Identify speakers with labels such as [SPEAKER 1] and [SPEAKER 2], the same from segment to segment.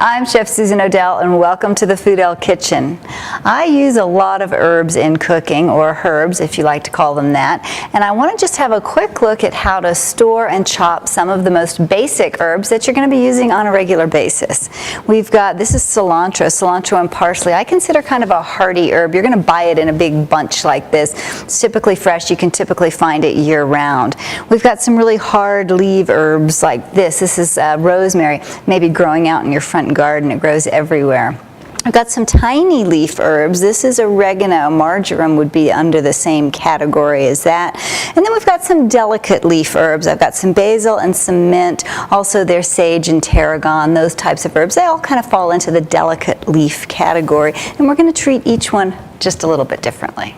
[SPEAKER 1] I'm Chef Susan O'Dell and welcome to the Foodell Kitchen. I use a lot of herbs in cooking, or herbs if you like to call them that, and I want to just have a quick look at how to store and chop some of the most basic herbs that you're going to be using on a regular basis. This is cilantro and parsley. I consider kind of a hardy herb. You're going to buy it in a big bunch like this. It's typically fresh. You can typically find it year round. We've got some really hard leaf herbs like this. This is rosemary, maybe growing out in your front garden. It grows everywhere. I've got some tiny leaf herbs. This is oregano. Marjoram would be under the same category as that. And then we've got some delicate leaf herbs. I've got some basil and some mint. Also there's sage and tarragon, those types of herbs. They all kind of fall into the delicate leaf category. And we're going to treat each one just a little bit differently.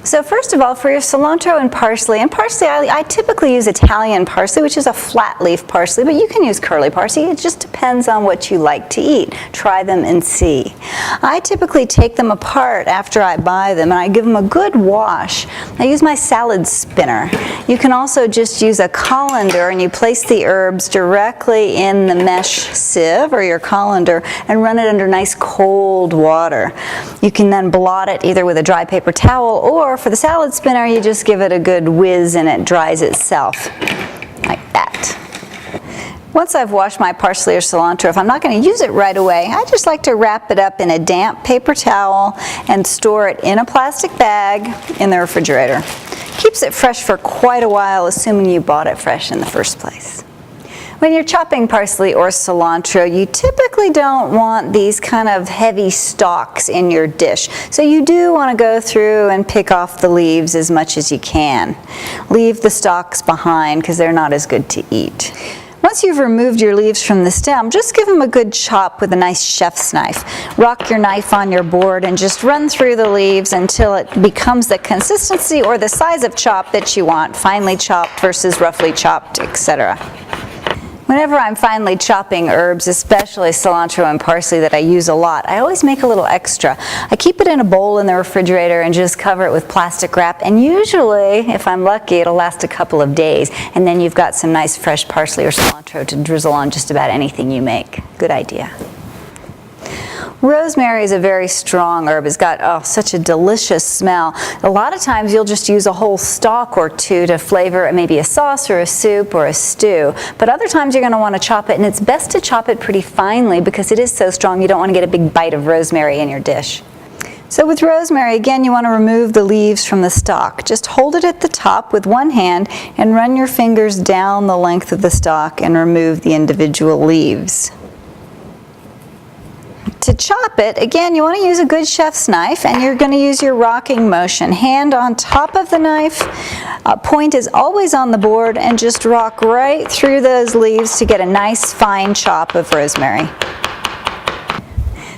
[SPEAKER 1] So first of all, for your cilantro and parsley I typically use Italian parsley, which is a flat leaf parsley, but you can use curly parsley. It just depends on what you like to eat. Try them and see. I typically take them apart after I buy them and I give them a good wash. I use my salad spinner. You can also just use a colander and you place the herbs directly in the mesh sieve or your colander and run it under nice cold water. You can then blot it either with a dry paper towel, or for the salad spinner, you just give it a good whiz and it dries itself, like that. Once I've washed my parsley or cilantro, if I'm not going to use it right away, I just like to wrap it up in a damp paper towel and store it in a plastic bag in the refrigerator. Keeps it fresh for quite a while, assuming you bought it fresh in the first place. When you're chopping parsley or cilantro, you typically don't want these kind of heavy stalks in your dish. So you do want to go through and pick off the leaves as much as you can. Leave the stalks behind because they're not as good to eat. Once you've removed your leaves from the stem, just give them a good chop with a nice chef's knife. Rock your knife on your board and just run through the leaves until it becomes the consistency or the size of chop that you want, finely chopped versus roughly chopped, etc. Whenever I'm finely chopping herbs, especially cilantro and parsley that I use a lot, I always make a little extra. I keep it in a bowl in the refrigerator and just cover it with plastic wrap, and usually, if I'm lucky, it'll last a couple of days, and then you've got some nice fresh parsley or cilantro to drizzle on just about anything you make. Good idea. Rosemary is a very strong herb. It's got such a delicious smell. A lot of times you'll just use a whole stalk or two to flavor maybe a sauce or a soup or a stew. But other times you're going to want to chop it, and it's best to chop it pretty finely because it is so strong you don't want to get a big bite of rosemary in your dish. So with rosemary, again, you want to remove the leaves from the stalk. Just hold it at the top with one hand and run your fingers down the length of the stalk and remove the individual leaves. To chop it, again, you want to use a good chef's knife, and you're going to use your rocking motion. Hand on top of the knife, point is always on the board, and just rock right through those leaves to get a nice fine chop of rosemary.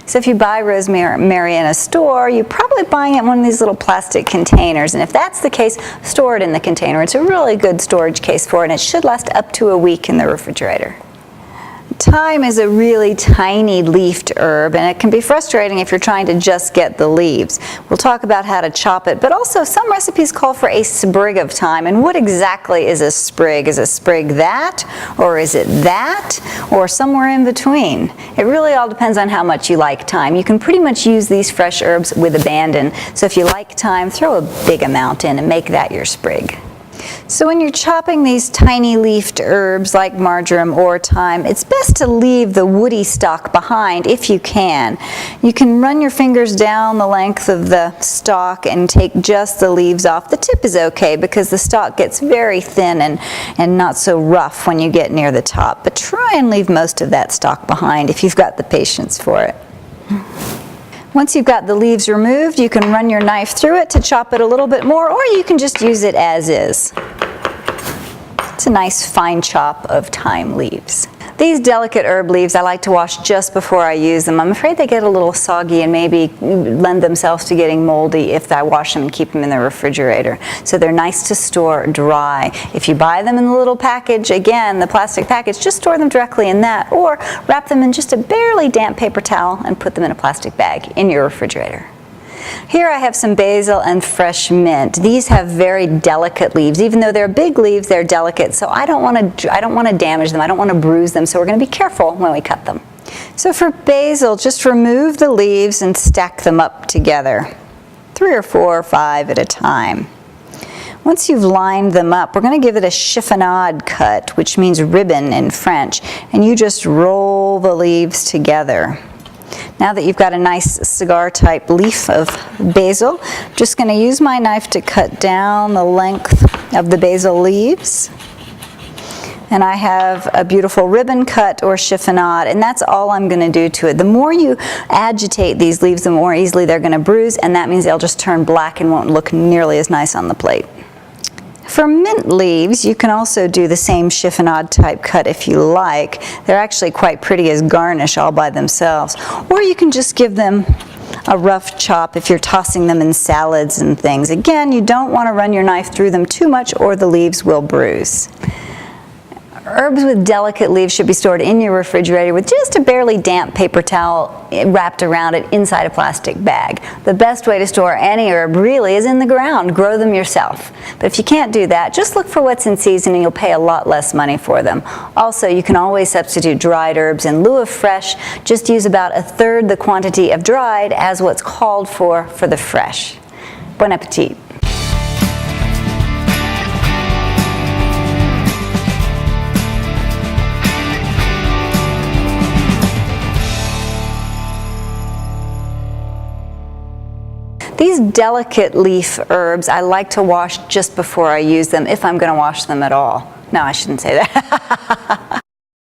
[SPEAKER 1] So if you buy rosemary in a store, you're probably buying it in one of these little plastic containers, and if that's the case, store it in the container. It's a really good storage case for it, and it should last up to a week in the refrigerator. Thyme is a really tiny leafed herb, and it can be frustrating if you're trying to just get the leaves. We'll talk about how to chop it, but also some recipes call for a sprig of thyme. And what exactly is a sprig? Is a sprig that, or is it that, or somewhere in between? It really all depends on how much you like thyme. You can pretty much use these fresh herbs with abandon. So if you like thyme, throw a big amount in and make that your sprig. So when you're chopping these tiny leafed herbs like marjoram or thyme, it's best to leave the woody stalk behind if you can. You can run your fingers down the length of the stalk and take just the leaves off. The tip is okay because the stalk gets very thin and not so rough when you get near the top. But try and leave most of that stalk behind if you've got the patience for it. Once you've got the leaves removed, you can run your knife through it to chop it a little bit more, or you can just use it as is. It's a nice fine chop of thyme leaves. These delicate herb leaves I like to wash just before I use them. I'm afraid they get a little soggy and maybe lend themselves to getting moldy if I wash them and keep them in the refrigerator. So they're nice to store dry. If you buy them in the little package, again, the plastic package, just store them directly in that, or wrap them in just a barely damp paper towel and put them in a plastic bag in your refrigerator. Here I have some basil and fresh mint. These have very delicate leaves. Even though they're big leaves, they're delicate, so I don't want to damage them. I don't want to bruise them, so we're going to be careful when we cut them. So for basil, just remove the leaves and stack them up together, 3 or 4 or 5 at a time. Once you've lined them up, we're going to give it a chiffonade cut, which means ribbon in French, and you just roll the leaves together. Now that you've got a nice cigar-type leaf of basil, I'm just going to use my knife to cut down the length of the basil leaves. And I have a beautiful ribbon cut or chiffonade, and that's all I'm going to do to it. The more you agitate these leaves, the more easily they're going to bruise, and that means they'll just turn black and won't look nearly as nice on the plate. For mint leaves, you can also do the same chiffonade type cut if you like. They're actually quite pretty as garnish all by themselves. Or you can just give them a rough chop if you're tossing them in salads and things. Again, you don't want to run your knife through them too much or the leaves will bruise. Herbs with delicate leaves should be stored in your refrigerator with just a barely damp paper towel wrapped around it inside a plastic bag. The best way to store any herb really is in the ground. Grow them yourself. But if you can't do that, just look for what's in season and you'll pay a lot less money for them. Also, you can always substitute dried herbs in lieu of fresh. Just use about 1/3 the quantity of dried as what's called for the fresh. Bon appetit. These delicate leaf herbs, I like to wash just before I use them, if I'm going to wash them at all. No, I shouldn't say that.